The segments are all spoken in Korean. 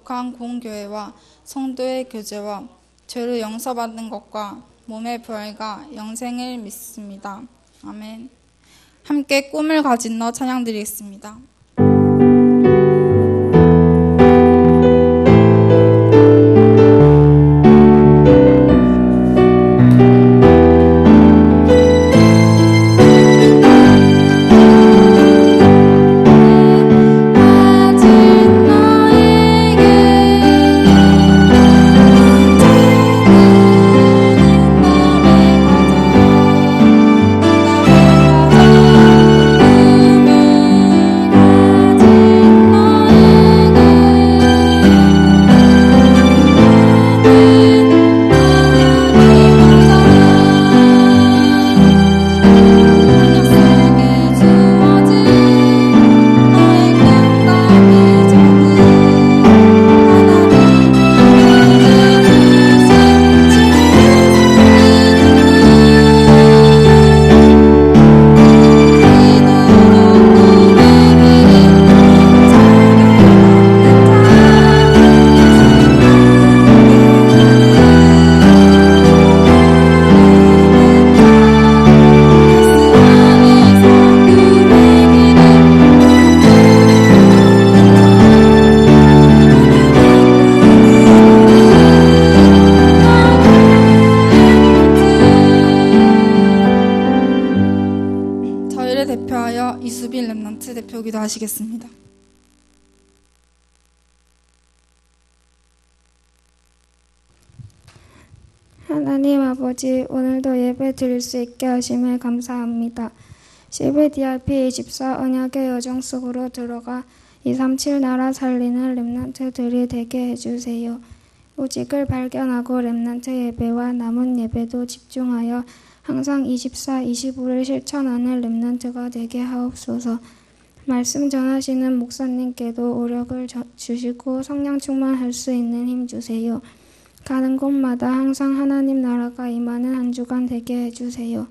거룩한 공교회와 성도의 교제와 죄를 용서받는 것과 몸의 부활과 영생을 믿습니다. 아멘. 함께 꿈을 가진 너 찬양드리겠습니다. 대표하여 이수빈 렘넌트 대표기도 하시겠습니다. 하나님 아버지, 오늘도 예배 드릴 수 있게 하심에 감사합니다. CBDRP24 언약의 여정 속으로 들어가 237 나라 살리는 렘넌트들이 되게 해주세요. 오직을 발견하고 렘넌트 예배와 남은 예배도 집중하여 항상 24, 25를 실천하는 렘넌트가 되게 하옵소서. 말씀 전하시는 목사님께도 오력을 주시고 성령 충만할 수 있는 힘 주세요. 가는 곳마다 항상 하나님 나라가 임하는 한 주간 되게 해주세요.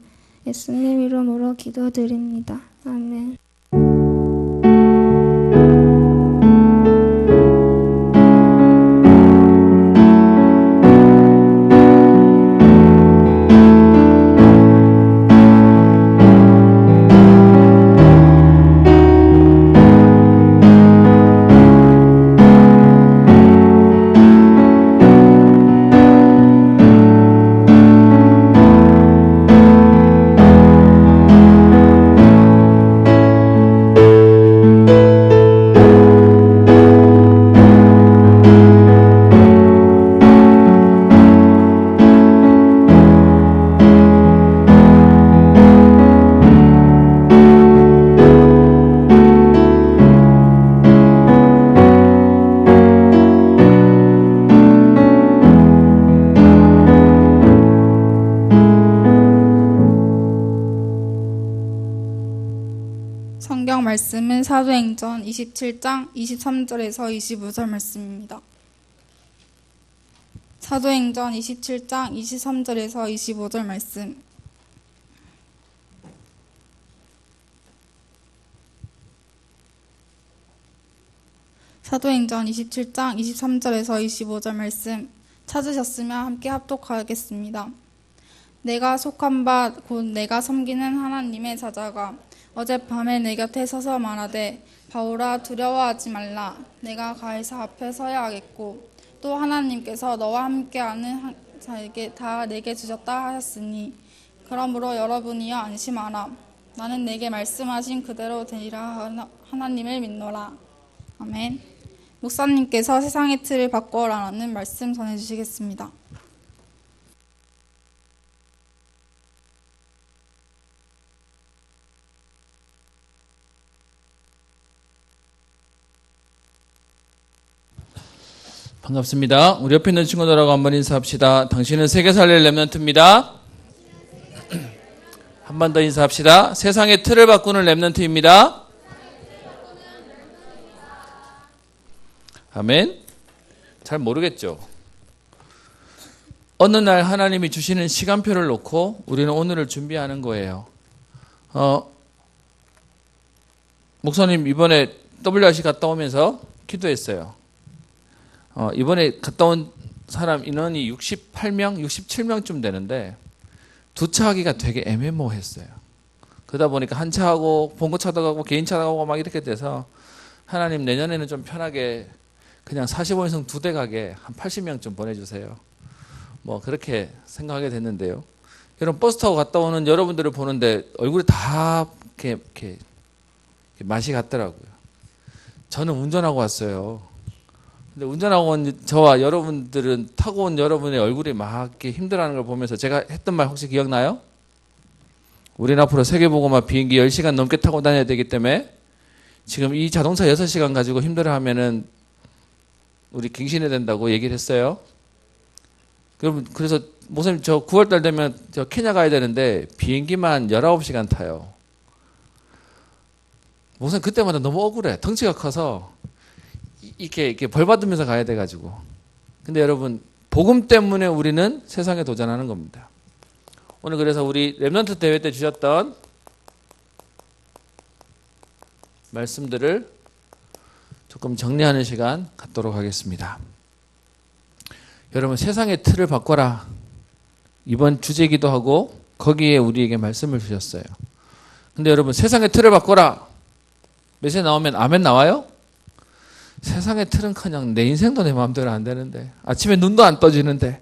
예수님 이름으로 기도드립니다. 아멘. 성경 말씀은 사도행전 27장 23절에서 25절 말씀입니다. 사도행전 27장 23절에서 25절 말씀. 사도행전 27장 23절에서 25절 말씀 찾으셨으면 함께 합독하겠습니다. 내가 속한 바 곧 내가 섬기는 하나님의 사자가 어젯밤에 내 곁에 서서 말하되 바울아 두려워하지 말라. 내가 가이사 앞에 서야 하겠고 또 하나님께서 너와 함께하는 자에게 다 내게 주셨다 하셨으니 그러므로 여러분이여 안심하라. 나는 내게 말씀하신 그대로 되리라 하나님을 믿노라. 아멘. 목사님께서 세상의 틀을 바꿔라라는 말씀 전해주시겠습니다. 반갑습니다. 우리 옆에 있는 친구들하고 한번 인사합시다. 당신은 세계 살릴 렘넌트입니다. 한 번 더 인사합시다. 세상의 틀을 바꾸는 렘넌트입니다. 아멘. 잘 모르겠죠? 어느 날 하나님이 주시는 시간표를 놓고 우리는 오늘을 준비하는 거예요. 목사님 이번에 WRC 갔다 오면서 기도했어요. 이번에 갔다 온 사람 인원이 68명, 67명쯤 되는데 두 차 하기가 되게 애매모호했어요. 그러다 보니까 한 차 하고 본거 차도 가고 개인 차도 가고 막 이렇게 돼서 하나님 내년에는 좀 편하게 그냥 45인승 2대 가게 한 80명쯤 보내주세요. 뭐 그렇게 생각하게 됐는데요. 여러분 버스 타고 갔다 오는 여러분들을 보는데 얼굴이 다 이렇게 맛이 갔더라고요. 저는 운전하고 왔어요. 근데 운전하고 온 저와 여러분들은 타고 온 여러분의 얼굴이 막 이렇게 힘들어하는 걸 보면서 제가 했던 말 혹시 기억나요? 우리는 앞으로 세계보고마 비행기 10시간 넘게 타고 다녀야 되기 때문에 지금 이 자동차 6시간 가지고 힘들어하면은 우리 갱신해야 된다고 얘기를 했어요. 그래서 목사님 저 9월달 되면 저 케냐 가야 되는데 비행기만 19시간 타요. 목사님 그때마다 너무 억울해. 덩치가 커서 이렇게 벌 받으면서 가야 돼가지고. 근데 여러분 복음 때문에 우리는 세상에 도전하는 겁니다. 오늘 그래서 우리 랩넌트 대회 때 주셨던 말씀들을 조금 정리하는 시간 갖도록 하겠습니다. 여러분 세상의 틀을 바꿔라. 이번 주제기도 하고 거기에 우리에게 말씀을 주셨어요. 근데 여러분 세상의 틀을 바꿔라. 메시지 나오면 아멘 나와요? 세상의 틀은커녕 내 인생도 내 마음대로 안 되는데 아침에 눈도 안 떠지는데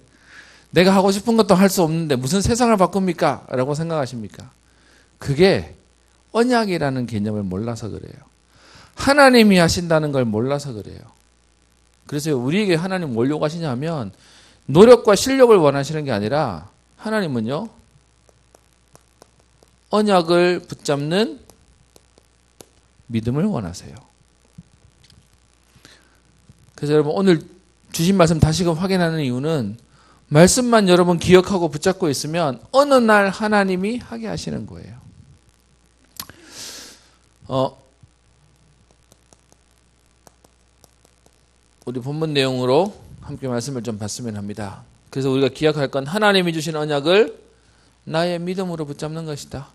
내가 하고 싶은 것도 할 수 없는데 무슨 세상을 바꿉니까? 라고 생각하십니까? 그게 언약이라는 개념을 몰라서 그래요. 하나님이 하신다는 걸 몰라서 그래요. 그래서 우리에게 하나님 뭘 요구하시냐 하면 노력과 실력을 원하시는 게 아니라 하나님은요 언약을 붙잡는 믿음을 원하세요. 그래서 여러분 오늘 주신 말씀 다시금 확인하는 이유는 말씀만 여러분 기억하고 붙잡고 있으면 어느 날 하나님이 하게 하시는 거예요. 우리 본문 내용으로 함께 말씀을 좀 봤으면 합니다. 그래서 우리가 기억할 건 하나님이 주신 언약을 나의 믿음으로 붙잡는 것이다.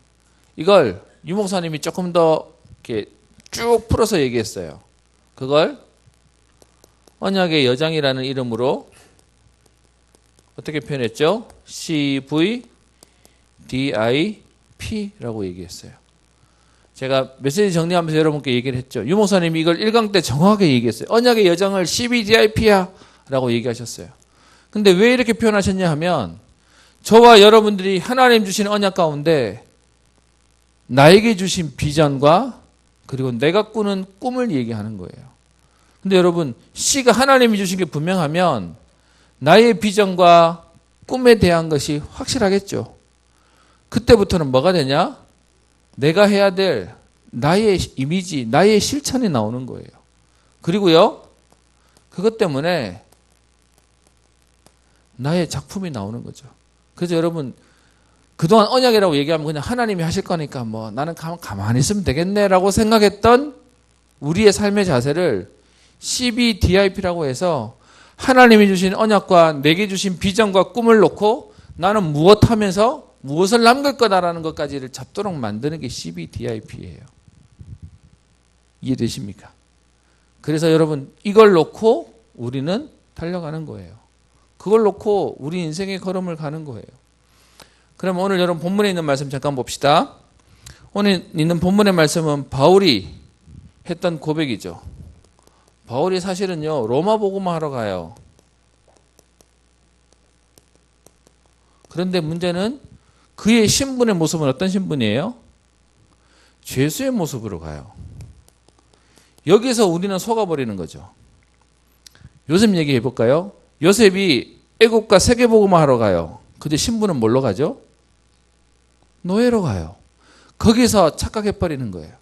이걸 유 목사님이 조금 더 이렇게 쭉 풀어서 얘기했어요. 그걸 언약의 여장이라는 이름으로 어떻게 표현했죠? CVDIP라고 얘기했어요. 제가 메시지 정리하면서 여러분께 얘기를 했죠. 유 목사님이 이걸 1강 때 정확하게 얘기했어요. 언약의 여정을 CVDIP야 라고 얘기하셨어요. 근데 왜 이렇게 표현하셨냐 하면 저와 여러분들이 하나님 주신 언약 가운데 나에게 주신 비전과 그리고 내가 꾸는 꿈을 얘기하는 거예요. 근데 여러분 C가 하나님이 주신 게 분명하면 나의 비전과 꿈에 대한 것이 확실하겠죠. 그때부터는 뭐가 되냐? 내가 해야 될 나의 이미지, 나의 실천이 나오는 거예요. 그리고요, 그것 때문에 나의 작품이 나오는 거죠. 그래서 여러분, 그동안 언약이라고 얘기하면 그냥 하나님이 하실 거니까 뭐 나는 가만히 있으면 되겠네라고 생각했던 우리의 삶의 자세를 CBDIP라고 해서 하나님이 주신 언약과 내게 주신 비전과 꿈을 놓고 나는 무엇 하면서 무엇을 남길 거다라는 것까지를 잡도록 만드는 게 CBDIP예요. 이해되십니까? 그래서 여러분 이걸 놓고 우리는 달려가는 거예요. 그걸 놓고 우리 인생의 걸음을 가는 거예요. 그럼 오늘 여러분 본문에 있는 말씀 잠깐 봅시다. 오늘 있는 본문의 말씀은 바울이 했던 고백이죠. 바울이 사실은요 로마 복음화 하러 가요. 그런데 문제는 그의 신분의 모습은 어떤 신분이에요? 죄수의 모습으로 가요. 여기서 우리는 속아버리는 거죠. 요셉 얘기해 볼까요? 요셉이 애국과 세계복음화 하러 가요. 근데 신분은 뭘로 가죠? 노예로 가요. 거기서 착각해버리는 거예요.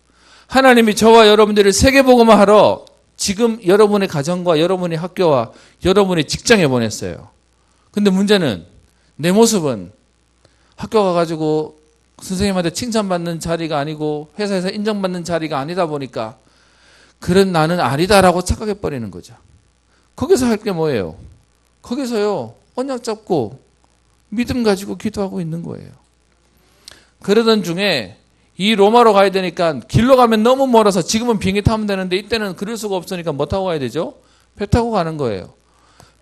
하나님이 저와 여러분들을 세계복음화 하러 지금 여러분의 가정과 여러분의 학교와 여러분의 직장에 보냈어요. 근데 문제는 내 모습은 학교 가가지고 선생님한테 칭찬받는 자리가 아니고 회사에서 인정받는 자리가 아니다 보니까 그런 나는 아니다라고 착각해버리는 거죠. 거기서 할 게 뭐예요? 거기서요 언약 잡고 믿음 가지고 기도하고 있는 거예요. 그러던 중에 이 로마로 가야 되니까 길로 가면 너무 멀어서 지금은 비행기 타면 되는데 이때는 그럴 수가 없으니까 뭐 타고 가야 되죠? 배 타고 가는 거예요.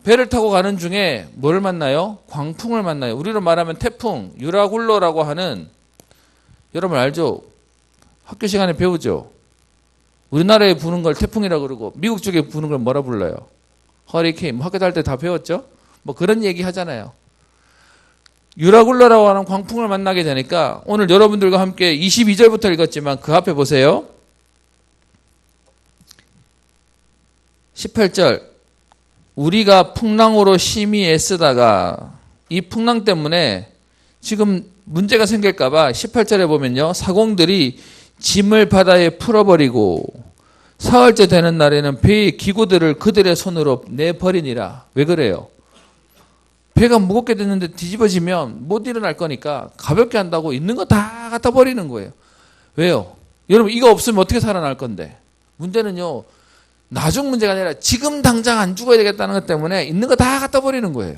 배를 타고 가는 중에 뭘 만나요? 광풍을 만나요. 우리로 말하면 태풍, 유라굴로라고 하는, 여러분 알죠? 학교 시간에 배우죠? 우리나라에 부는 걸 태풍이라고 그러고 미국 쪽에 부는 걸 뭐라 불러요? 허리케인. 학교 다닐 때 다 배웠죠? 뭐 그런 얘기 하잖아요. 유라굴로라고 하는 광풍을 만나게 되니까 오늘 여러분들과 함께 22절부터 읽었지만 그 앞에 보세요. 18절. 우리가 풍랑으로 심히 애쓰다가 이 풍랑 때문에 지금 문제가 생길까봐 18절에 보면요. 사공들이 짐을 바다에 풀어버리고 사흘째 되는 날에는 배의 기구들을 그들의 손으로 내버리니라. 왜 그래요? 배가 무겁게 됐는데 뒤집어지면 못 일어날 거니까 가볍게 한다고 있는 거 다 갖다 버리는 거예요. 왜요? 여러분 이거 없으면 어떻게 살아날 건데? 문제는요. 나중 문제가 아니라 지금 당장 안 죽어야 되겠다는 것 때문에 있는 거 다 갖다 버리는 거예요.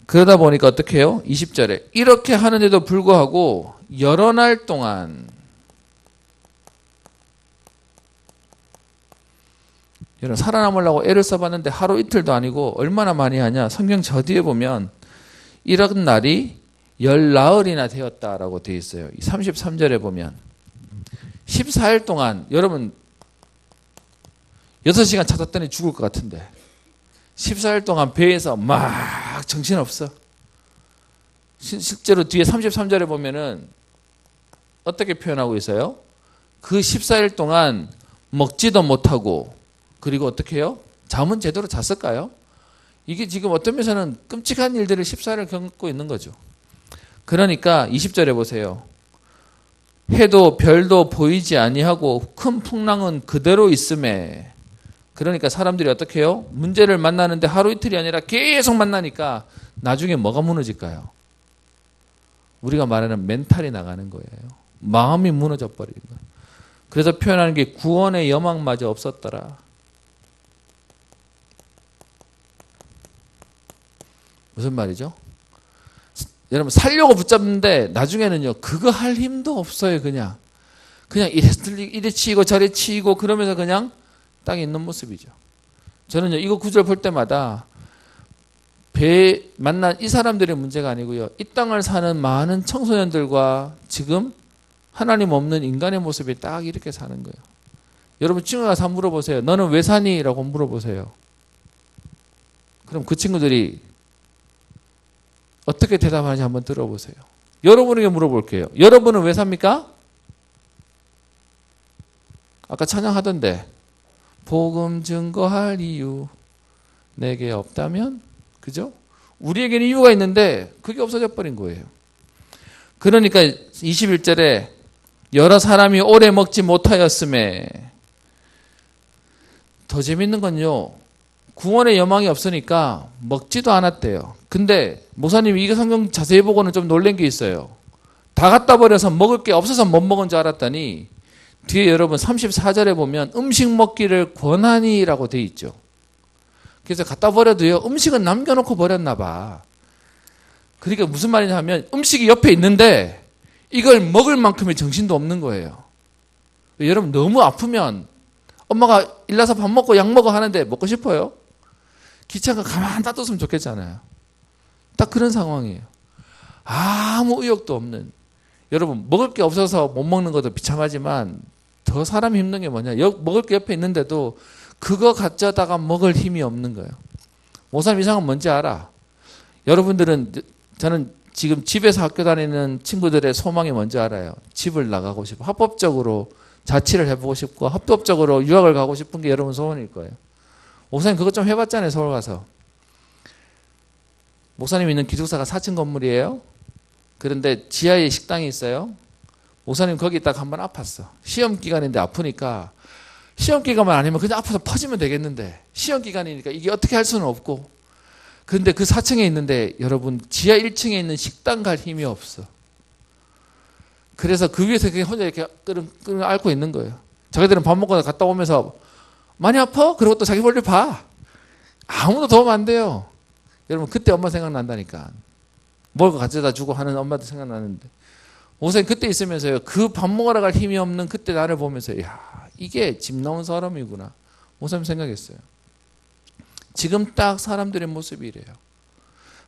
그러다 보니까 어떻게 해요? 20절에 이렇게 하는데도 불구하고 여러 날 동안 여러분 살아남으려고 애를 써봤는데 하루 이틀도 아니고 얼마나 많이 하냐. 성경 저 뒤에 보면 이런 날이 열 나흘이나 되었다라고 되어 있어요. 33절에 보면 14일 동안 여러분 6시간 찾았더니 죽을 것 같은데 14일 동안 배에서 막 정신없어. 실제로 뒤에 33절에 보면은 어떻게 표현하고 있어요? 그 14일 동안 먹지도 못하고 그리고 어떻게 해요? 잠은 제대로 잤을까요? 이게 지금 어떤 면에서는 끔찍한 일들을 14일을 겪고 있는 거죠. 그러니까 20절에 보세요. 해도 별도 보이지 아니하고 큰 풍랑은 그대로 있음에 그러니까 사람들이 어떻게 해요? 문제를 만나는데 하루 이틀이 아니라 계속 만나니까 나중에 뭐가 무너질까요? 우리가 말하는 멘탈이 나가는 거예요. 마음이 무너져 버리는 거예요. 그래서 표현하는 게 구원의 여망마저 없었더라. 무슨 말이죠? 여러분 살려고 붙잡는데 나중에는요 그거 할 힘도 없어요. 그냥 이래 치이고 저래 치이고 그러면서 그냥 땅에 있는 모습이죠. 저는요 이거 구절 볼 때마다 배에 만난 이 사람들의 문제가 아니고요 이 땅을 사는 많은 청소년들과 지금 하나님 없는 인간의 모습이 딱 이렇게 사는 거예요. 여러분 친구가 가서 물어보세요. 너는 왜 사니? 라고 물어보세요. 그럼 그 친구들이 어떻게 대답하는지 한번 들어보세요. 여러분에게 물어볼게요. 여러분은 왜 삽니까? 아까 찬양하던데 복음 증거할 이유 내게 없다면? 그죠? 우리에게는 이유가 있는데 그게 없어져 버린 거예요. 그러니까 21절에 여러 사람이 오래 먹지 못하였음에 더 재밌는 건요. 구원의 여망이 없으니까 먹지도 않았대요. 근데 목사님이 이거 성경 자세히 보고는 좀 놀란 게 있어요. 다 갖다 버려서 먹을 게 없어서 못 먹은 줄 알았더니 뒤에 여러분 34절에 보면 음식 먹기를 권하니라고 돼 있죠. 그래서 갖다 버려도요. 음식은 남겨놓고 버렸나 봐. 그러니까 무슨 말이냐 하면 음식이 옆에 있는데 이걸 먹을 만큼의 정신도 없는 거예요. 여러분 너무 아프면 엄마가 일나서 밥 먹고 약 먹어 하는데 먹고 싶어요? 귀찮고 가만 놔뒀으면 좋겠잖아요. 딱 그런 상황이에요. 아무 의욕도 없는. 여러분 먹을 게 없어서 못 먹는 것도 비참하지만 더 사람이 힘든 게 뭐냐. 먹을 게 옆에 있는데도 그거 가져다가 먹을 힘이 없는 거예요. 목사님 이상은 뭔지 알아? 여러분들은 저는 지금 집에서 학교 다니는 친구들의 소망이 뭔지 알아요. 집을 나가고 싶고 합법적으로 자취를 해보고 싶고 합법적으로 유학을 가고 싶은 게 여러분 소원일 거예요. 목사님 그것 좀 해봤잖아요. 서울 가서. 목사님 있는 기숙사가 4층 건물이에요. 그런데 지하에 식당이 있어요. 목사님 거기 있다가 한번 아팠어. 시험 기간인데 아프니까 시험 기간만 아니면 그냥 아파서 퍼지면 되겠는데 시험 기간이니까 이게 어떻게 할 수는 없고 근데 그 4층에 있는데 여러분 지하 1층에 있는 식당 갈 힘이 없어. 그래서 그 위에서 그냥 혼자 이렇게 끓은 앓고 있는 거예요. 자기들은 밥 먹고 갔다 오면서 많이 아파? 그리고 또 자기 볼일 봐. 아무도 도움 안 돼요. 여러분 그때 엄마 생각난다니까. 뭘 가져다 주고 하는 엄마도 생각나는데 목사님 그때 있으면서요. 그 밥 먹으러 갈 힘이 없는 그때 나를 보면서 야 이게 집 나온 사람이구나. 목사님 생각했어요. 지금 딱 사람들의 모습이 이래요.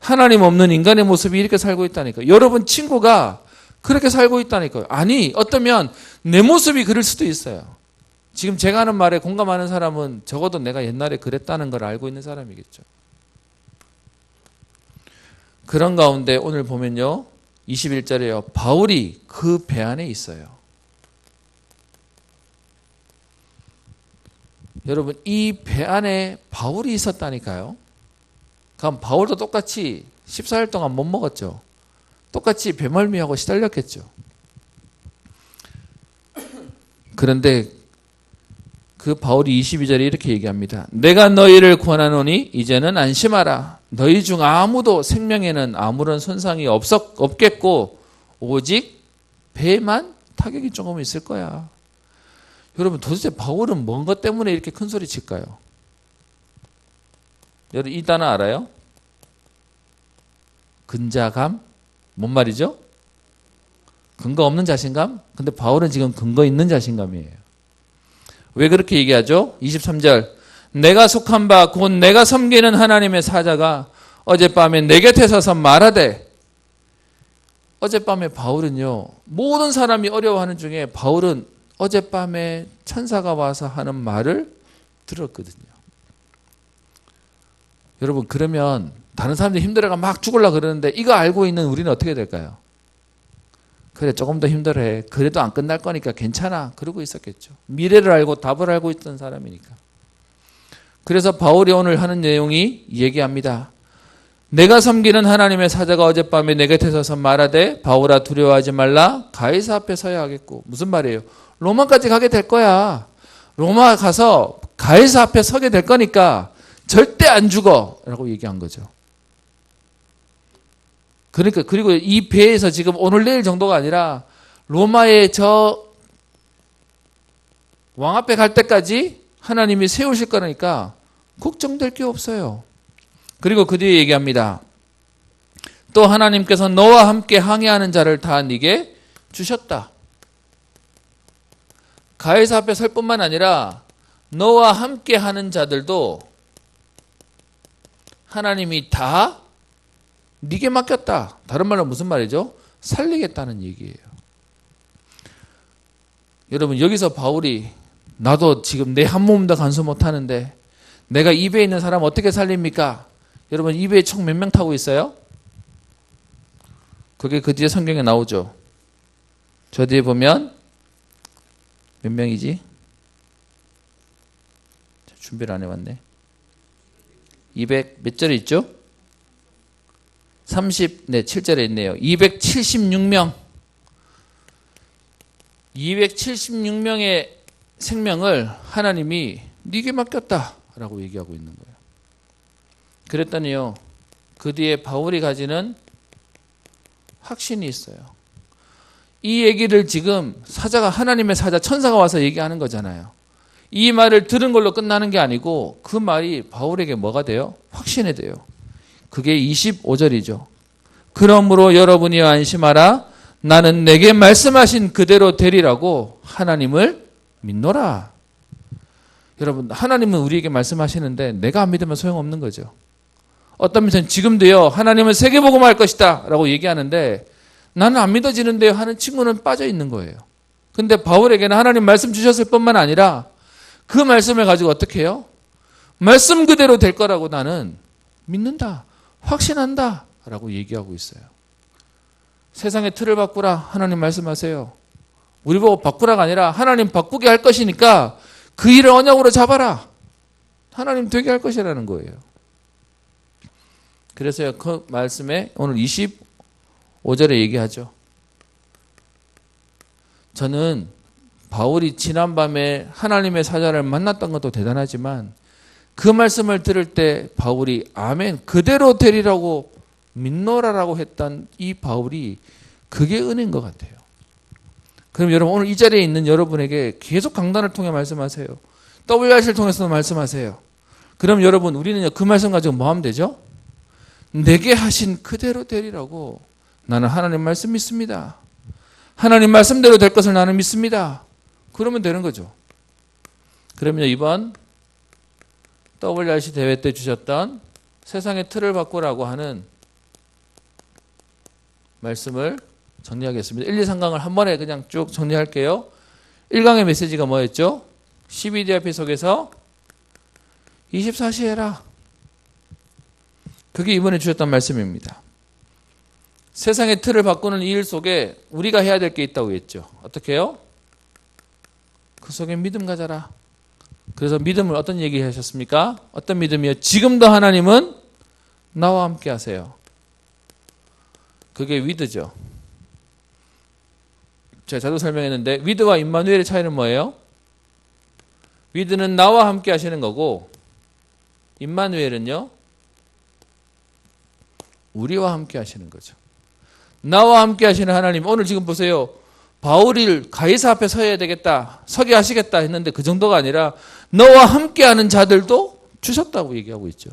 하나님 없는 인간의 모습이 이렇게 살고 있다니까요. 여러분 친구가 그렇게 살고 있다니까요. 아니, 어쩌면 내 모습이 그럴 수도 있어요. 지금 제가 하는 말에 공감하는 사람은 적어도 내가 옛날에 그랬다는 걸 알고 있는 사람이겠죠. 그런 가운데 오늘 보면요. 21절에요. 바울이 그 배 안에 있어요. 여러분, 이 배 안에 바울이 있었다니까요. 그럼 바울도 똑같이 14일 동안 못 먹었죠. 똑같이 배멀미하고 시달렸겠죠. 그런데 그 바울이 22절에 이렇게 얘기합니다. 내가 너희를 권하노니 이제는 안심하라. 너희 중 아무도 생명에는 아무런 손상이 없겠고 오직 배만 타격이 조금 있을 거야. 여러분 도대체 바울은 뭔 것 때문에 이렇게 큰 소리 칠까요? 여러분 이 단어 알아요? 근자감? 뭔 말이죠? 근거 없는 자신감? 근데 바울은 지금 근거 있는 자신감이에요. 왜 그렇게 얘기하죠? 23절 내가 속한 바 곧 내가 섬기는 하나님의 사자가 어젯밤에 내 곁에 서서 말하되 어젯밤에 바울은요 모든 사람이 어려워하는 중에 바울은 어젯밤에 천사가 와서 하는 말을 들었거든요. 여러분 그러면 다른 사람들이 힘들어가 막 죽으려고 그러는데 이거 알고 있는 우리는 어떻게 될까요? 그래 조금 더 힘들어해. 그래도 안 끝날 거니까 괜찮아. 그러고 있었겠죠. 미래를 알고 답을 알고 있던 사람이니까. 그래서 바울이 오늘 하는 내용이 얘기합니다. 내가 섬기는 하나님의 사자가 어젯밤에 내 곁에 서서 말하되 바울아 두려워하지 말라. 가이사 앞에 서야 하겠고. 무슨 말이에요? 로마까지 가게 될 거야. 로마 가서 가이사 앞에 서게 될 거니까 절대 안 죽어. 라고 얘기한 거죠. 그러니까 그리고 이 배에서 지금 오늘 내일 정도가 아니라 로마의 저 왕 앞에 갈 때까지 하나님이 세우실 거니까 걱정될 게 없어요. 그리고 그 뒤에 얘기합니다. 또 하나님께서 너와 함께 항해하는 자를 다 네게 주셨다. 가이사 앞에 설 뿐만 아니라 너와 함께 하는 자들도 하나님이 다 네게 맡겼다. 다른 말로 무슨 말이죠? 살리겠다는 얘기예요. 여러분 여기서 바울이 나도 지금 내 한 몸도 간수 못하는데 내가 이 배에 있는 사람 어떻게 살립니까? 여러분 이 배에 총 몇 명 타고 있어요? 그게 그 뒤에 성경에 나오죠. 저 뒤에 보면 몇 명이지? 준비를 안 해왔네. 200 몇 절에 있죠? 7절에 있네요. 276명. 276명의 생명을 하나님이 네게 맡겼다라고 얘기하고 있는 거예요. 그랬더니요. 그 뒤에 바울이 가지는 확신이 있어요. 이 얘기를 지금 사자가 하나님의 사자 천사가 와서 얘기하는 거잖아요. 이 말을 들은 걸로 끝나는 게 아니고 그 말이 바울에게 뭐가 돼요? 확신이 돼요. 그게 25절이죠. 그러므로 여러분이 안심하라. 나는 내게 말씀하신 그대로 되리라고 하나님을 믿노라. 여러분 하나님은 우리에게 말씀하시는데 내가 안 믿으면 소용없는 거죠. 어떤 면에서는 지금도요. 하나님은 세계복음할 것이다 라고 얘기하는데 나는 안 믿어지는데요 하는 친구는 빠져 있는 거예요. 근데 바울에게는 하나님 말씀 주셨을 뿐만 아니라 그 말씀을 가지고 어떻게 해요? 말씀 그대로 될 거라고 나는 믿는다. 확신한다 라고 얘기하고 있어요. 세상의 틀을 바꾸라 하나님 말씀하세요. 우리 보고 바꾸라가 아니라 하나님 바꾸게 할 것이니까 그 일을 언약으로 잡아라. 하나님 되게 할 것이라는 거예요. 그래서 그 말씀에 오늘 25절에 얘기하죠. 저는 바울이 지난밤에 하나님의 사자를 만났던 것도 대단하지만 그 말씀을 들을 때 바울이 아멘 그대로 되리라고 믿노라라고 했던 이 바울이 그게 은혜인 것 같아요. 그럼 여러분 오늘 이 자리에 있는 여러분에게 계속 강단을 통해 말씀하세요. WRC를 통해서도 말씀하세요. 그럼 여러분 우리는 그 말씀 가지고 뭐 하면 되죠? 내게 하신 그대로 되리라고 나는 하나님 말씀 믿습니다. 하나님 말씀대로 될 것을 나는 믿습니다. 그러면 되는 거죠. 그러면 이번 WRC 대회 때 주셨던 세상의 틀을 바꾸라고 하는 말씀을 정리하겠습니다. 1, 2, 3강을 한 번에 그냥 쭉 정리할게요. 1강의 메시지가 뭐였죠? 12DRP 속에서 24시 해라. 그게 이번에 주셨던 말씀입니다. 세상의 틀을 바꾸는 이 일 속에 우리가 해야 될 게 있다고 했죠. 어떻게 해요? 그 속에 믿음 가져라. 그래서 믿음을 어떤 얘기 하셨습니까? 어떤 믿음이요? 지금도 하나님은 나와 함께 하세요. 그게 위드죠. 제가 자주 설명했는데 위드와 임마누엘의 차이는 뭐예요? 위드는 나와 함께 하시는 거고 임마누엘은요? 우리와 함께 하시는 거죠. 나와 함께 하시는 하나님. 오늘 지금 보세요. 바울이 가이사 앞에 서야 되겠다. 서게 하시겠다 했는데 그 정도가 아니라 너와 함께하는 자들도 주셨다고 얘기하고 있죠.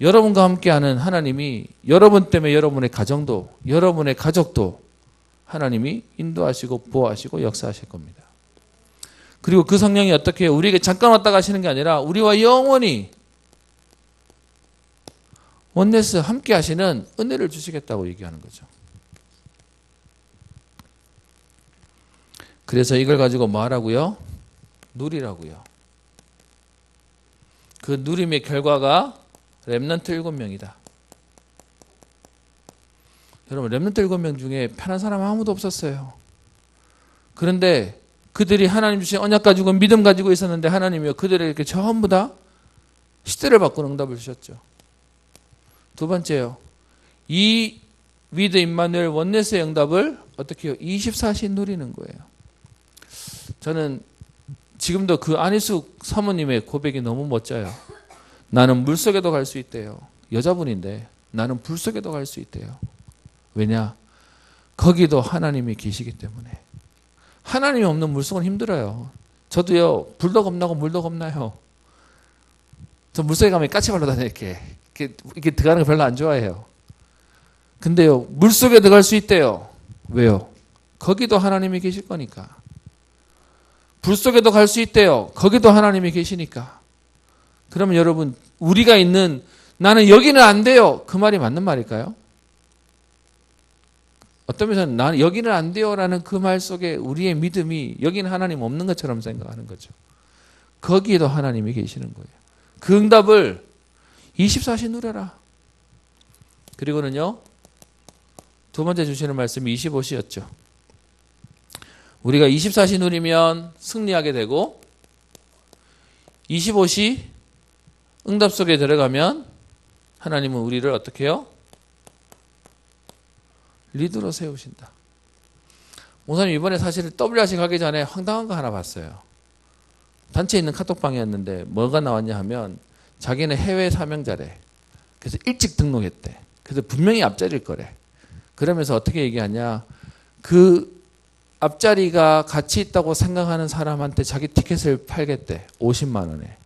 여러분과 함께하는 하나님이 여러분 때문에 여러분의 가정도 여러분의 가족도 하나님이 인도하시고 보호하시고 역사하실 겁니다. 그리고 그 성령이 어떻게 해요? 우리에게 잠깐 왔다 가시는 게 아니라 우리와 영원히 원네스 함께 하시는 은혜를 주시겠다고 얘기하는 거죠. 그래서 이걸 가지고 뭐 하라고요? 누리라고요. 그 누림의 결과가 렘넌트 7명이다. 여러분 렘넌트 7명 중에 편한 사람 아무도 없었어요. 그런데 그들이 하나님 주신 언약 가지고 믿음 가지고 있었는데 하나님이요 그들에게 전부 다 시대를 바꾸는 응답을 주셨죠. 두 번째요. 이 위드 임마누엘 원네스의 응답을 어떻게 해요? 24시 누리는 거예요. 저는 지금도 그 안희숙 사모님의 고백이 너무 멋져요. 나는 물속에도 갈 수 있대요. 여자분인데 나는 불속에도 갈 수 있대요. 왜냐? 거기도 하나님이 계시기 때문에. 하나님이 없는 물속은 힘들어요. 저도요. 불도 겁나고 물도 겁나요. 저 물속에 가면 까치발로 다녀 이렇게 들어가는 거 별로 안 좋아해요. 근데요. 물속에 들어갈 수 있대요. 왜요? 거기도 하나님이 계실 거니까. 불속에도 갈 수 있대요. 거기도 하나님이 계시니까. 그러면 여러분 우리가 있는 나는 여기는 안 돼요. 그 말이 맞는 말일까요? 어떤 면에서는 나는 여기는 안 돼요라는 그 말 속에 우리의 믿음이 여기는 하나님 없는 것처럼 생각하는 거죠. 거기에도 하나님이 계시는 거예요. 그 응답을 24시 누려라. 그리고는요. 두 번째 주시는 말씀이 25시였죠. 우리가 24시 누리면 승리하게 되고 25시 응답 속에 들어가면 하나님은 우리를 어떻게 해요? 리더로 세우신다. 목사님 이번에 사실 WRC 가기 전에 황당한 거 하나 봤어요. 단체에 있는 카톡방이었는데 뭐가 나왔냐 하면 자기는 해외 사명자래. 그래서 일찍 등록했대. 그래서 분명히 앞자리일 거래. 그러면서 어떻게 얘기하냐. 그 앞자리가 가치 있다고 생각하는 사람한테 자기 티켓을 팔겠대. 50만 원에.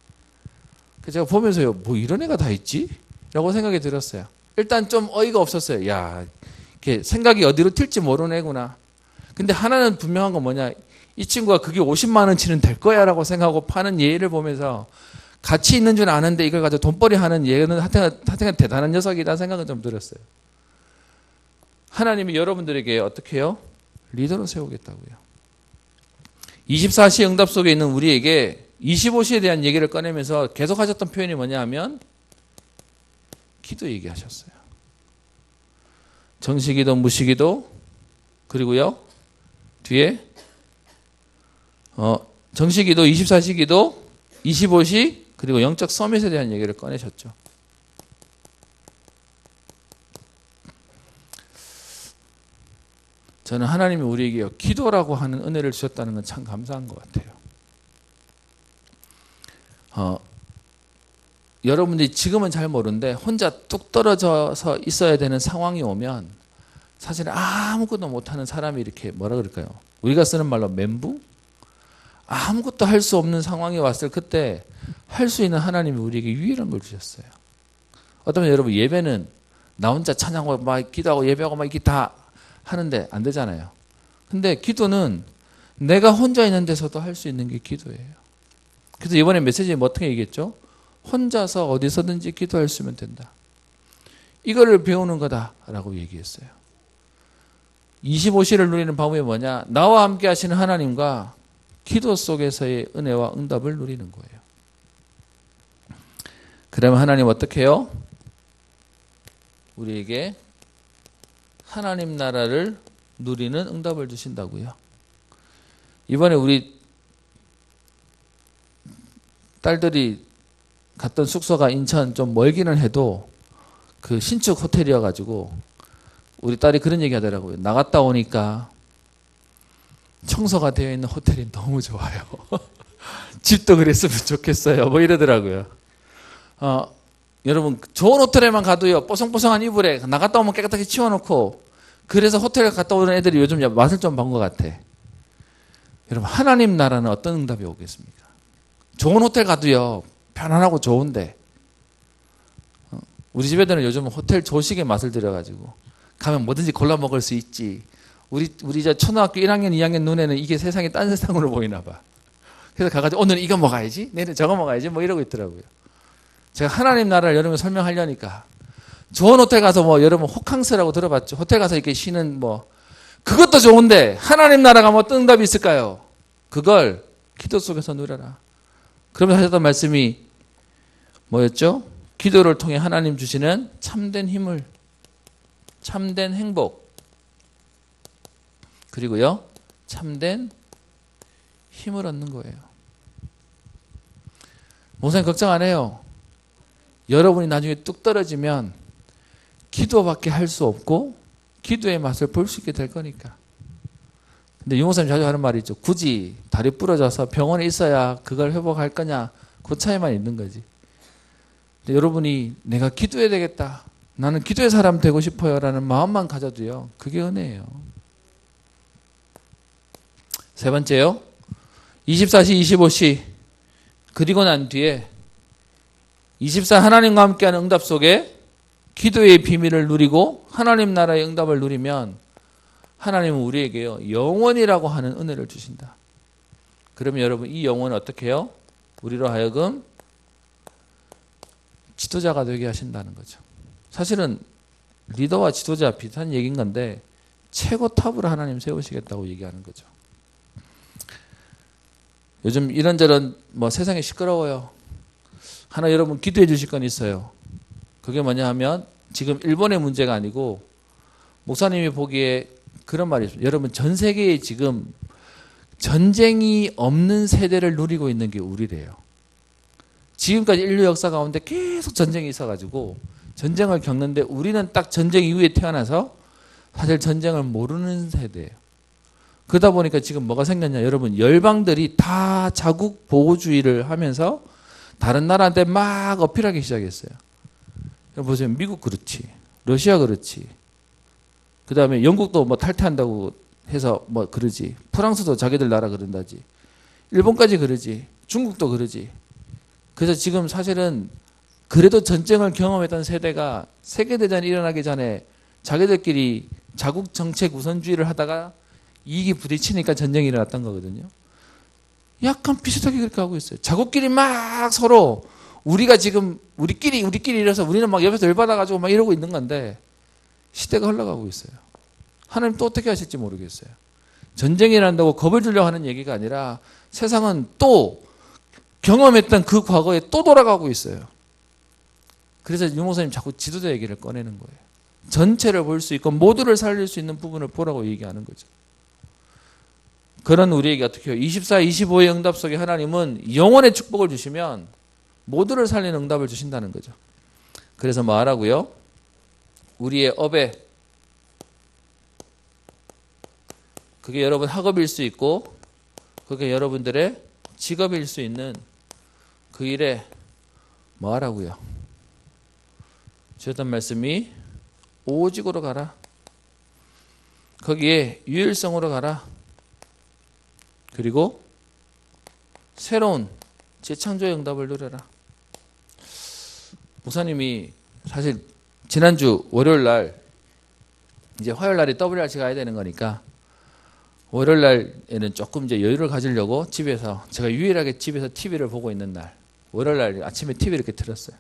그래서 제가 보면서요. 뭐 이런 애가 다 있지? 라고 생각이 들었어요. 일단 좀 어이가 없었어요. 야, 이렇게 생각이 어디로 튈지 모르는 애구나. 근데 하나는 분명한 건 뭐냐. 이 친구가 그게 50만 원치는 될 거야 라고 생각하고 파는 예를 보면서 가치 있는 줄 아는데 이걸 가지고 돈벌이 하는 얘는 하여튼 대단한 녀석이다 생각은 좀 들었어요. 하나님이 여러분들에게 어떻게 해요? 리더로 세우겠다고요. 24시 응답 속에 있는 우리에게 25시에 대한 얘기를 꺼내면서 계속 하셨던 표현이 뭐냐 하면 기도 얘기하셨어요. 정시기도, 무시기도, 그리고요 뒤에 정시기도, 24시기도, 25시, 그리고 영적 서밋에 대한 얘기를 꺼내셨죠. 저는 하나님이 우리에게 기도라고 하는 은혜를 주셨다는 건 참 감사한 것 같아요. 여러분들이 지금은 잘 모르는데 혼자 뚝 떨어져서 있어야 되는 상황이 오면 사실 아무것도 못하는 사람이 이렇게 뭐라 그럴까요? 우리가 쓰는 말로 멘붕? 아무것도 할 수 없는 상황이 왔을 그때 할 수 있는 하나님이 우리에게 유일한 걸 주셨어요. 어쩌면 여러분 예배는 나 혼자 찬양하고 막 기도하고 예배하고 막 이렇게 다 하는데 안 되잖아요. 근데 기도는 내가 혼자 있는 데서도 할 수 있는 게 기도예요. 그래서 이번에 메시지에 뭐 어떻게 얘기했죠? 혼자서 어디서든지 기도할 수 있으면 된다. 이거를 배우는 거다라고 얘기했어요. 25시를 누리는 방법이 뭐냐? 나와 함께 하시는 하나님과 기도 속에서의 은혜와 응답을 누리는 거예요. 그러면 하나님 어떻게 해요? 우리에게 하나님 나라를 누리는 응답을 주신다고요. 이번에 우리 딸들이 갔던 숙소가 인천 좀 멀기는 해도 그 신축 호텔이어가지고 우리 딸이 그런 얘기 하더라고요. 나갔다 오니까 청소가 되어 있는 호텔이 너무 좋아요. 집도 그랬으면 좋겠어요. 뭐 이러더라고요. 여러분 좋은 호텔에만 가도요. 뽀송뽀송한 이불에 나갔다 오면 깨끗하게 치워놓고 그래서 호텔에 갔다 오는 애들이 요즘 맛을 좀 본 것 같아. 여러분 하나님 나라는 어떤 응답이 오겠습니까? 좋은 호텔 가도요. 편안하고 좋은데 우리 집 애들은 요즘 호텔 조식의 맛을 들여가지고 가면 뭐든지 골라 먹을 수 있지. 우리 이제 초등학교 1학년, 2학년 눈에는 이게 세상이 딴 세상으로 보이나 봐. 그래서 가가지고 오늘은 이거 먹어야지, 내일은 저거 먹어야지 뭐 이러고 있더라고요. 제가 하나님 나라를 여러분 설명하려니까 좋은 호텔 가서 뭐 여러분 호캉스라고 들어봤죠. 호텔 가서 이렇게 쉬는 뭐 그것도 좋은데 하나님 나라가 뭐 어떤 응답이 있을까요? 그걸 기도 속에서 누려라. 그러면서 하셨던 말씀이 뭐였죠? 기도를 통해 하나님 주시는 참된 힘을, 참된 행복, 그리고요 참된 힘을 얻는 거예요. 목사님 걱정 안 해요. 여러분이 나중에 뚝 떨어지면 기도밖에 할 수 없고 기도의 맛을 볼 수 있게 될 거니까. 근데 유 목사님 자주 하는 말이 있죠. 굳이 다리 부러져서 병원에 있어야 그걸 회복할 거냐, 그 차이만 있는 거지. 근데 여러분이 내가 기도해야 되겠다, 나는 기도의 사람 되고 싶어요 라는 마음만 가져도요, 그게 은혜예요. 세 번째요, 24시 25시 그리고 난 뒤에 24 하나님과 함께하는 응답 속에 기도의 비밀을 누리고 하나님 나라의 응답을 누리면 하나님은 우리에게요 영원이라고 하는 은혜를 주신다. 그러면 여러분 이 영혼은 어떻게 해요? 우리로 하여금 지도자가 되게 하신다는 거죠. 사실은 리더와 지도자 비슷한 얘기인 건데 최고 탑으로 하나님 세우시겠다고 얘기하는 거죠. 요즘 이런저런 뭐 세상이 시끄러워요. 하나 여러분 기도해 주실 건 있어요. 그게 뭐냐 하면 지금 일본의 문제가 아니고 목사님이 보기에 그런 말이 있어요. 여러분 전 세계에 지금 전쟁이 없는 세대를 누리고 있는 게 우리래요. 지금까지 인류 역사 가운데 계속 전쟁이 있어가지고 전쟁을 겪는데 우리는 딱 전쟁 이후에 태어나서 사실 전쟁을 모르는 세대예요. 그러다 보니까 지금 뭐가 생겼냐. 여러분 열방들이 다 자국 보호주의를 하면서 다른 나라한테 막 어필하기 시작했어요. 여러분 보세요. 미국 그렇지. 러시아 그렇지. 그 다음에 영국도 뭐 탈퇴한다고 해서 뭐 그러지. 프랑스도 자기들 나라 그런다지. 일본까지 그러지. 중국도 그러지. 그래서 지금 사실은 그래도 전쟁을 경험했던 세대가 세계대전이 일어나기 전에 자기들끼리 자국 정책 우선주의를 하다가 이익이 부딪히니까 전쟁이 일어났던 거거든요. 약간 비슷하게 그렇게 하고 있어요. 자국끼리 막 서로 우리가 지금 우리끼리 이래서 우리는 막 옆에서 열받아가지고 막 이러고 있는 건데 시대가 흘러가고 있어요. 하나님 또 어떻게 하실지 모르겠어요. 전쟁이 일어난다고 겁을 주려고 하는 얘기가 아니라 세상은 또 경험했던 그 과거에 또 돌아가고 있어요. 그래서 유 목사님 자꾸 지도자 얘기를 꺼내는 거예요. 전체를 볼 수 있고 모두를 살릴 수 있는 부분을 보라고 얘기하는 거죠. 그런 우리에게 어떻게 해요? 24, 25의 응답 속에 하나님은 영원의 축복을 주시면 모두를 살리는 응답을 주신다는 거죠. 그래서 뭐 하라고요? 우리의 업에 그게 여러분 학업일 수 있고 그게 여러분들의 직업일 수 있는 그 일에 뭐 하라고요? 주셨던 말씀이 오직으로 가라. 거기에 유일성으로 가라. 그리고 새로운 재창조의 응답을 누려라. 목사님이 사실 지난주 월요일 날 이제 화요일 날에 WRC 가야 되는 거니까 월요일 날에는 조금 이제 여유를 가지려고 집에서 제가 유일하게 집에서 TV를 보고 있는 날 월요일날 아침에 TV 이렇게 틀었어요.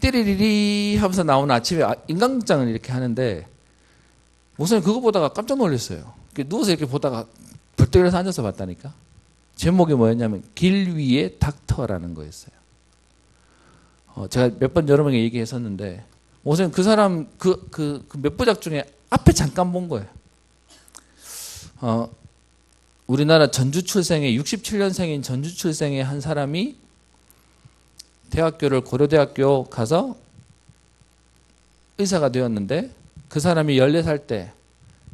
띠리리리 하면서 나오는 아침에 인간극장을 이렇게 하는데 목사님 그거 보다가 깜짝 놀랐어요. 누워서 이렇게 보다가 벌떡 일어나서 앉아서 봤다니까. 제목이 뭐였냐면 길 위의 닥터라는 거였어요. 제가 몇 번 여러분에게 얘기했었는데 목사님 그 사람 그 몇 부작 중에 앞에 잠깐 본 거예요. 우리나라 전주 출생의 67년생인 전주 출생의 한 사람이 대학교를 고려대학교 가서 의사가 되었는데 그 사람이 14살 때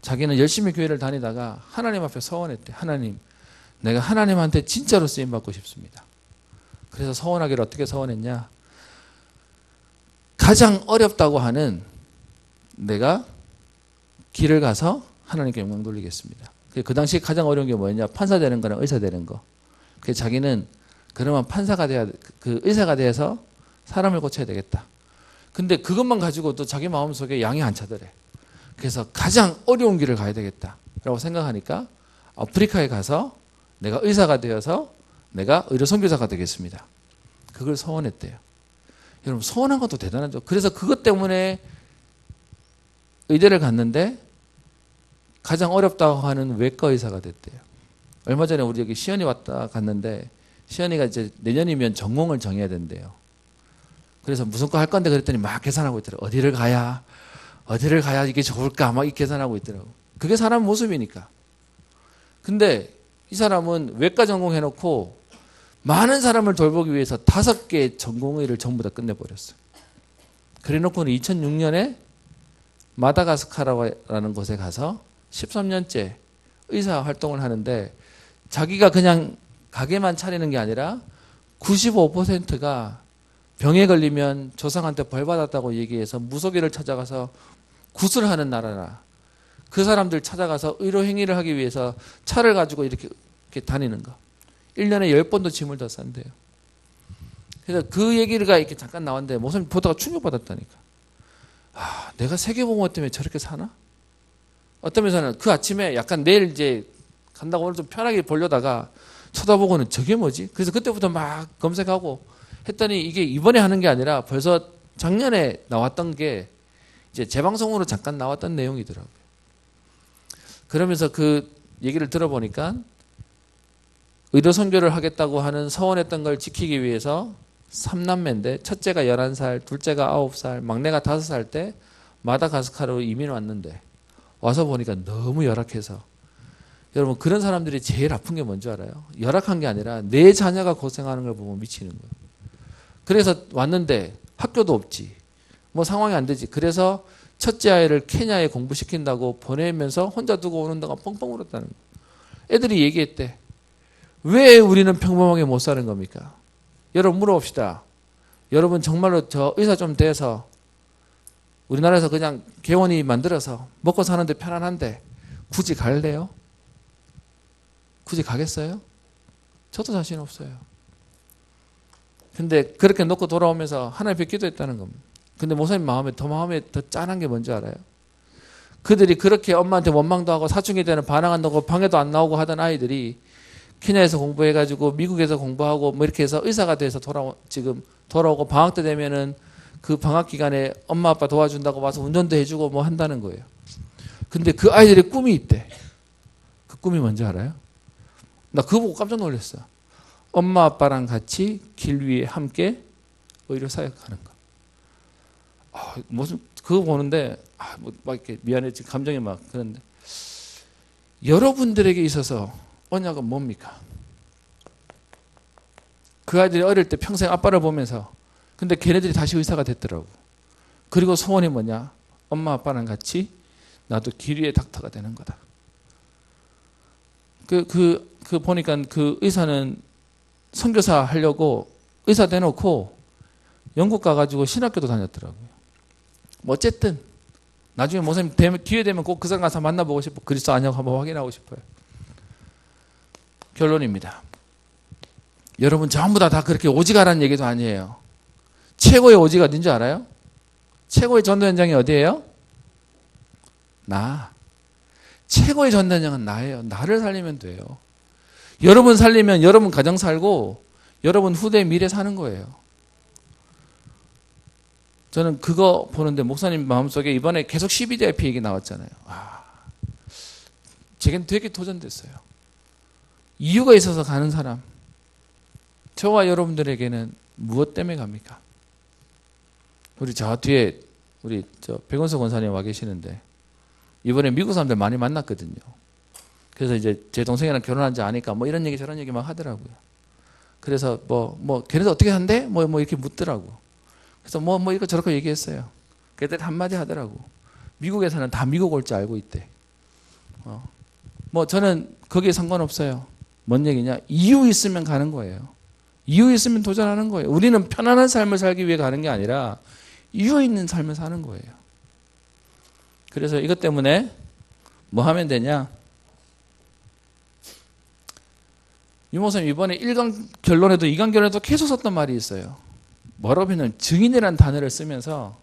자기는 열심히 교회를 다니다가 하나님 앞에 서원했대. 하나님, 내가 하나님한테 진짜로 쓰임 받고 싶습니다. 그래서 서원하기를 어떻게 서원했냐? 가장 어렵다고 하는 내가 길을 가서 하나님께 영광 돌리겠습니다. 그 당시 가장 어려운 게 뭐였냐? 판사 되는 거랑 의사 되는 거. 그래서 자기는 그러면 판사가 돼야, 그 의사가 돼서 사람을 고쳐야 되겠다. 근데 그것만 가지고도 자기 마음속에 양이 안 차더래. 그래서 가장 어려운 길을 가야 되겠다라고 생각하니까 아프리카에 가서 내가 의사가 되어서 내가 의료 선교사가 되겠습니다. 그걸 소원했대요. 여러분 소원한 것도 대단하죠. 그래서 그것 때문에 의대를 갔는데 가장 어렵다고 하는 외과 의사가 됐대요. 얼마 전에 우리 여기 시연이 왔다 갔는데 시연이가 이제 내년이면 전공을 정해야 된대요. 그래서 무슨 거 할 건데 그랬더니 막 계산하고 있더라고요. 어디를 가야 이게 좋을까 막 이 계산하고 있더라고요. 그게 사람 모습이니까. 근데 이 사람은 외과 전공해놓고 많은 사람을 돌보기 위해서 5개 전공의를 전부 다 끝내버렸어요. 그래놓고는 2006년에 마다가스카르라는 곳에 가서 13년째 의사 활동을 하는데 자기가 그냥 가게만 차리는 게 아니라 95%가 병에 걸리면 조상한테 벌 받았다고 얘기해서 무속인을 찾아가서 굿을 하는 나라라. 그 사람들 찾아가서 의료 행위를 하기 위해서 차를 가지고 이렇게 다니는 거. 1년에 10번도 짐을 더 싼대요. 그래서 그 얘기가 이렇게 잠깐 나왔는데 목사님 보다가 충격받았다니까. 아, 내가 세계봉화 때문에 저렇게 사나? 어떤 면에서는 그 아침에 약간 내일 이제 간다고 오늘 좀 편하게 보려다가 쳐다보고는 저게 뭐지? 그래서 그때부터 막 검색하고 했더니 이게 이번에 하는 게 아니라 벌써 작년에 나왔던 게 이제 재방송으로 잠깐 나왔던 내용이더라고요. 그러면서 그 얘기를 들어보니까 의료 선교를 하겠다고 하는 서원했던 걸 지키기 위해서 3남매인데 첫째가 11살, 둘째가 9살, 막내가 5살 때 마다가스카르로 이민 왔는데 와서 보니까 너무 열악해서 여러분 그런 사람들이 제일 아픈 게 뭔지 알아요? 열악한 게 아니라 내 자녀가 고생하는 걸 보면 미치는 거예요. 그래서 왔는데 학교도 없지. 뭐 상황이 안 되지. 그래서 첫째 아이를 케냐에 공부시킨다고 보내면서 혼자 두고 오는 동안 뻥뻥 울었다는 거예요. 애들이 얘기했대. 왜 우리는 평범하게 못 사는 겁니까? 여러분 물어봅시다. 여러분 정말로 저 의사 좀 돼서 우리나라에서 그냥 개원이 만들어서 먹고 사는데 편안한데 굳이 갈래요? 굳이 가겠어요? 저도 자신 없어요. 근데 그렇게 놓고 돌아오면서 하나님 뵙기도 했다는 겁니다. 근데 목사님 마음에 더 짠한 게 뭔지 알아요? 그들이 그렇게 엄마한테 원망도 하고 사춘기 때는 반항한다고 방에도 안 나오고 하던 아이들이 케냐에서 공부해가지고 미국에서 공부하고 뭐 이렇게 해서 의사가 돼서 지금 돌아오고 방학 때 되면은 그 방학 기간에 엄마 아빠 도와준다고 와서 운전도 해주고 뭐 한다는 거예요. 근데 그 아이들의 꿈이 있대. 그 꿈이 뭔지 알아요? 나 그거 보고 깜짝 놀랐어. 엄마 아빠랑 같이 길 위에 함께 의료 사역하는 거. 무슨 그거 보는데 막 이렇게 미안해 지금 감정이 막 그런데 여러분들에게 있어서 언약은 뭡니까? 그 아이들이 어릴 때 평생 아빠를 보면서 근데 걔네들이 다시 의사가 됐더라고. 그리고 소원이 뭐냐? 엄마 아빠랑 같이 나도 길 위의 닥터가 되는 거다. 그 보니까 그 의사는 선교사 하려고 의사 대놓고 영국 가가지고 신학교도 다녔더라고요. 뭐 어쨌든 나중에 목사님 기회 되면 꼭 그 사람 가서 만나보고 싶고 그리스도 아냐고 한번 확인하고 싶어요. 결론입니다. 여러분 전부 다 그렇게 오지가라는 얘기도 아니에요. 최고의 오지가 어딘지 알아요? 최고의 전도 현장이 어디예요? 나. 최고의 전도 현장은 나예요. 나를 살리면 돼요. 여러분 살리면 여러분 가정 살고 여러분 후대의 미래 사는 거예요. 저는 그거 보는데 목사님 마음속에 이번에 계속 CBDIP 얘기 나왔잖아요. 제겐 되게 도전됐어요. 이유가 있어서 가는 사람. 저와 여러분들에게는 무엇 때문에 갑니까? 우리 저 뒤에 우리 백원석 권사님 와 계시는데 이번에 미국 사람들 많이 만났거든요. 그래서 이제 제 동생이랑 결혼한 지 아니까 뭐 이런 얘기 저런 얘기 막 하더라고요. 그래서 걔네들 어떻게 한대? 뭐 이렇게 묻더라고. 그래서 뭐 이거 저렇게 얘기했어요. 그랬더니 한마디 하더라고. 미국에서는 다 미국 올 줄 알고 있대. 저는 거기에 상관없어요. 뭔 얘기냐? 이유 있으면 가는 거예요. 이유 있으면 도전하는 거예요. 우리는 편안한 삶을 살기 위해 가는 게 아니라 이유 있는 삶을 사는 거예요. 그래서 이것 때문에 뭐 하면 되냐? 유목사님 이번에 1강 결론에도 2강 결론에도 계속 썼던 말이 있어요. 뭐라고 하면 증인이라는 단어를 쓰면서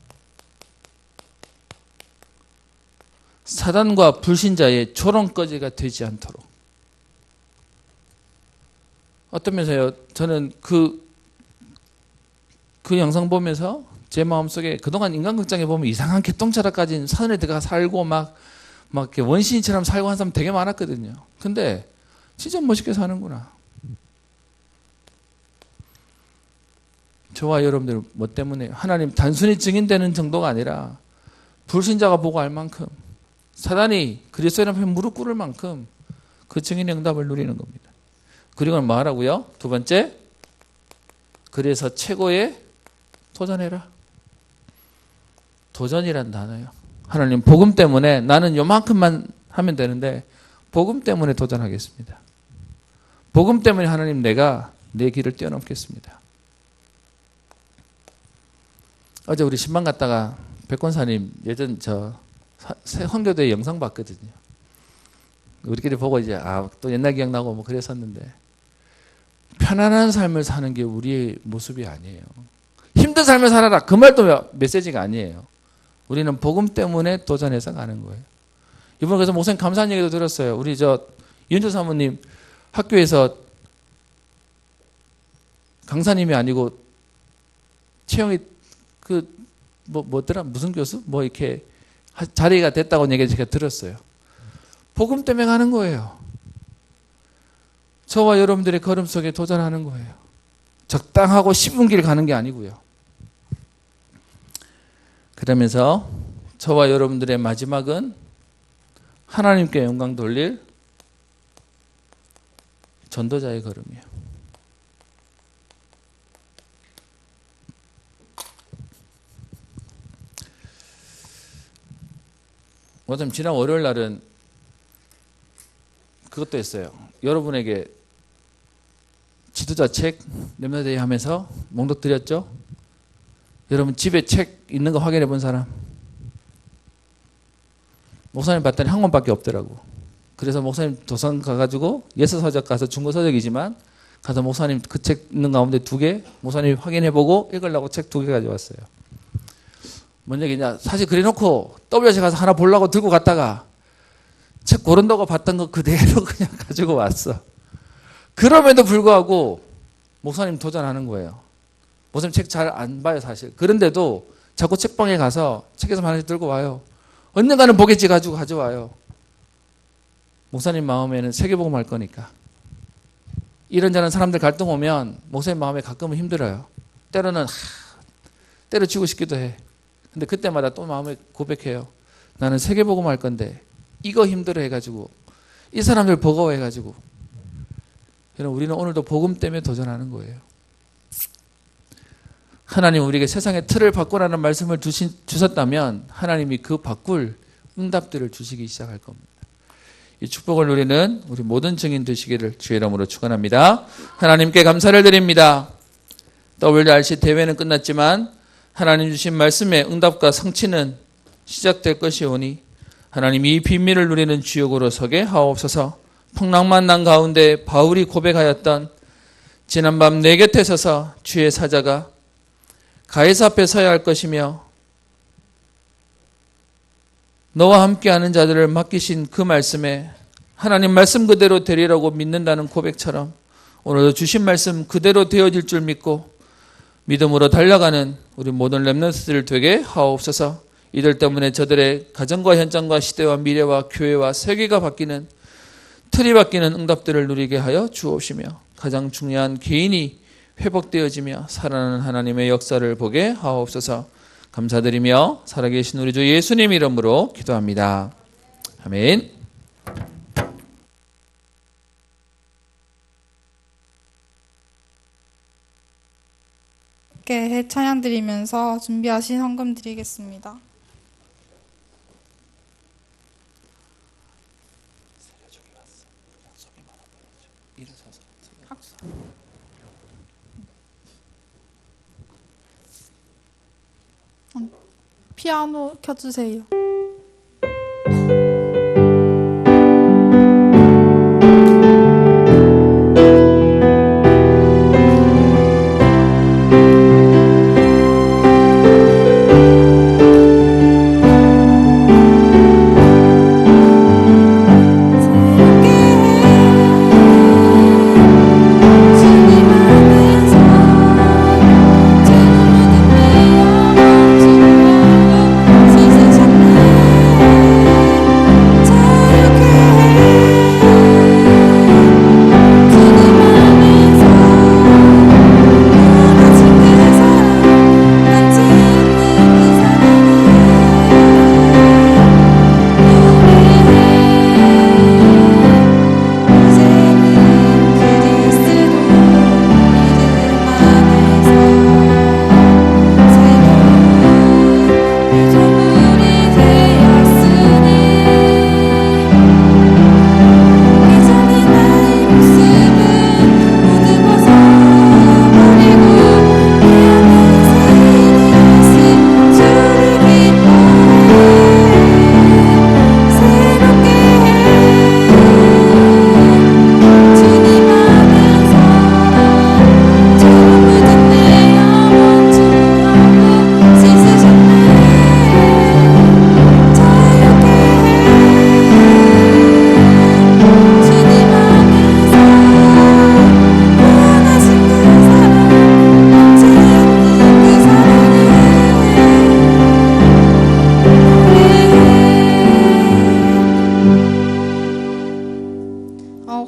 사단과 불신자의 조롱거지가 되지 않도록. 어떤 면서요? 저는 그 영상 보면서 제 마음속에 그동안 인간극장에 보면 이상한 개똥차락 가진 산에 들어가 살고 막 이렇게 원시인처럼 살고 한 사람 되게 많았거든요. 근데 진짜 멋있게 사는구나. 저와 여러분들 뭐 때문에 하나님 단순히 증인되는 정도가 아니라 불신자가 보고 알 만큼 사단이 그리스도인 앞에 무릎 꿇을 만큼 그 증인의 응답을 누리는 겁니다. 그리고 뭐 하라고요? 두 번째, 그래서 최고의 도전해라. 도전이란 단어예요. 하나님 복음 때문에 나는 요만큼만 하면 되는데 복음 때문에 도전하겠습니다. 복음 때문에 하나님 내가 내 길을 뛰어넘겠습니다. 어제 우리 신방 갔다가 백권사님 예전 헌교대 영상 봤거든요. 우리끼리 보고 이제 또 옛날 기억나고 뭐 그랬었는데 편안한 삶을 사는 게 우리의 모습이 아니에요. 힘든 삶을 살아라. 그 말도 메시지가 아니에요. 우리는 복음 때문에 도전해서 가는 거예요. 이번에 그래서 목사님 감사한 얘기도 들었어요. 우리 이은주 사모님 학교에서 강사님이 아니고 채영이 뭐더라? 무슨 교수? 뭐 이렇게 자리가 됐다고 얘기 제가 들었어요. 복음 때문에 가는 거예요. 저와 여러분들의 걸음 속에 도전하는 거예요. 적당하고 쉽은 길 가는 게 아니고요. 그러면서 저와 여러분들의 마지막은 하나님께 영광 돌릴 전도자의 걸음이에요. 어쩌면 지난 월요일 날은 그것도 했어요. 여러분에게 지도자 책 렘넌트데이 하면서 몽독 드렸죠? 여러분 집에 책 있는 거 확인해 본 사람? 목사님 봤더니 한 권밖에 없더라고. 그래서 목사님 도서관 가가지고 예서서적 가서 중고서적이지만 가서 목사님 그 책 있는 가운데 2개 목사님 확인해 보고 읽으려고 책 2개 가져왔어요. 뭔 얘기냐? 사실 그래놓고 WC 가서 하나 보려고 들고 갔다가 책 고른다고 봤던 거 그대로 그냥 가지고 왔어. 그럼에도 불구하고 목사님 도전하는 거예요. 목사님 책 잘 안 봐요 사실. 그런데도 자꾸 책방에 가서 책에서 하나씩 들고 와요. 언젠가는 보겠지 가지고 가져와요. 목사님 마음에는 세계복음 할 거니까. 이런저런 사람들 갈등 오면 목사님 마음에 가끔은 힘들어요. 때로는 때려치고 싶기도 해. 근데 그때마다 또 마음에 고백해요. 나는 세계복음 할 건데 이거 힘들어 해가지고 이 사람들 버거워해가지고 여러분 우리는 오늘도 복음 때문에 도전하는 거예요. 하나님 우리에게 세상의 틀을 바꾸라는 말씀을 주셨다면 하나님이 그 바꿀 응답들을 주시기 시작할 겁니다. 이 축복을 누리는 우리 모든 증인 되시기를 주의 이름으로 축원합니다. 하나님께 감사를 드립니다. WRC 대회는 끝났지만 하나님 주신 말씀의 응답과 성취는 시작될 것이오니 하나님 이 비밀을 누리는 주역으로 서게 하옵소서. 풍랑만난 가운데 바울이 고백하였던 지난밤 내 곁에 서서 주의 사자가 가이사 앞에 서야 할 것이며 너와 함께하는 자들을 맡기신 그 말씀에 하나님 말씀 그대로 되리라고 믿는다는 고백처럼 오늘도 주신 말씀 그대로 되어질 줄 믿고 믿음으로 달려가는 우리 모든 렘넌트들 되게 하옵소서. 이들 때문에 저들의 가정과 현장과 시대와 미래와 교회와 세계가 바뀌는, 틀이 바뀌는 응답들을 누리게 하여 주옵시며 가장 중요한 개인이 회복되어지며 살아나는 하나님의 역사를 보게 하옵소서. 감사드리며 살아계신 우리 주 예수님 이름으로 기도합니다. 아멘. 함께 찬양 드리면서 준비하신 헌금 드리겠습니다. 피아노 켜주세요.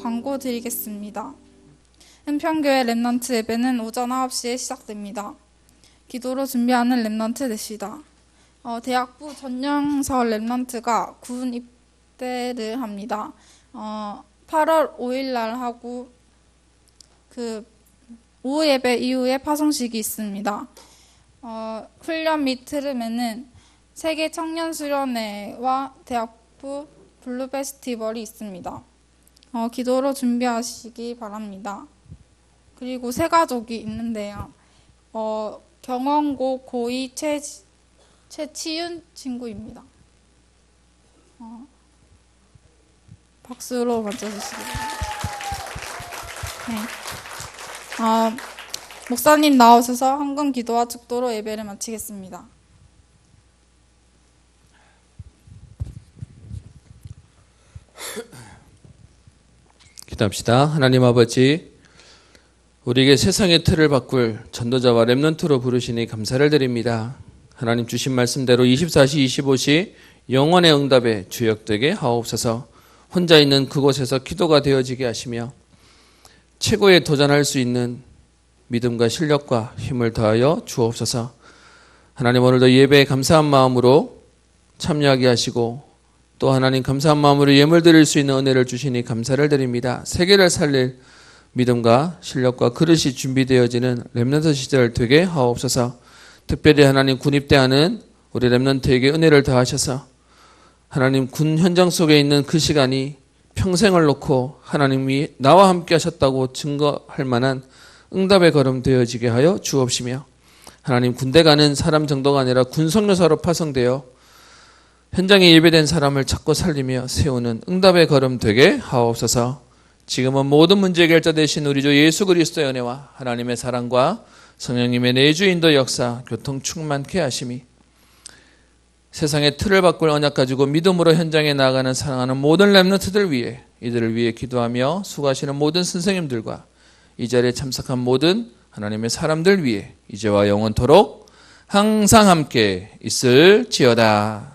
광고 드리겠습니다. 은평교회 렘넌트 예배는 오전 9시에 시작됩니다. 기도로 준비하는 렘넌트 되시다. 대학부 전영서 렘넌트가 군 입대를 합니다. 8월 5일 날 하고 그 오후 예배 이후에 파송식이 있습니다. 훈련 및 트름에는 세계 청년 수련회와 대학부 블루 페스티벌이 있습니다. 기도로 준비하시기 바랍니다. 그리고 세 가족이 있는데요. 경원고 고2 최치윤 친구입니다. 박수로 맞춰주시기 바랍니다. 네. 목사님 나오셔서 헌금 기도와 축도로 예배를 마치겠습니다. 기도합시다. 하나님 아버지, 우리에게 세상의 틀을 바꿀 전도자와 렘넌트로 부르시니 감사를 드립니다. 하나님 주신 말씀대로 24시 25시 영원의 응답에 주역되게 하옵소서. 혼자 있는 그곳에서 기도가 되어지게 하시며 최고에 도전할 수 있는 믿음과 실력과 힘을 더하여 주옵소서. 하나님 오늘도 예배에 감사한 마음으로 참여하게 하시고 또 하나님 감사한 마음으로 예물 드릴 수 있는 은혜를 주시니 감사를 드립니다. 세계를 살릴 믿음과 실력과 그릇이 준비되어지는 렘넌트 시절 되게 하옵소서. 특별히 하나님 군입대하는 우리 렘넌트에게 은혜를 더하셔서 하나님 군 현장 속에 있는 그 시간이 평생을 놓고 하나님이 나와 함께 하셨다고 증거할 만한 응답의 걸음 되어지게 하여 주옵시며 하나님 군대 가는 사람 정도가 아니라 군성교사로 파송되어 현장에 예배된 사람을 찾고 살리며 세우는 응답의 걸음 되게 하옵소서. 지금은 모든 문제 해결자 되신 우리 주 예수 그리스도의 은혜와 하나님의 사랑과 성령님의 내주인도 역사 교통 충만케 하심이 세상의 틀을 바꿀 언약 가지고 믿음으로 현장에 나아가는 사랑하는 모든 렘넌트들 위해 이들을 위해 기도하며 수고하시는 모든 선생님들과 이 자리에 참석한 모든 하나님의 사람들 위해 이제와 영원토록 항상 함께 있을지어다.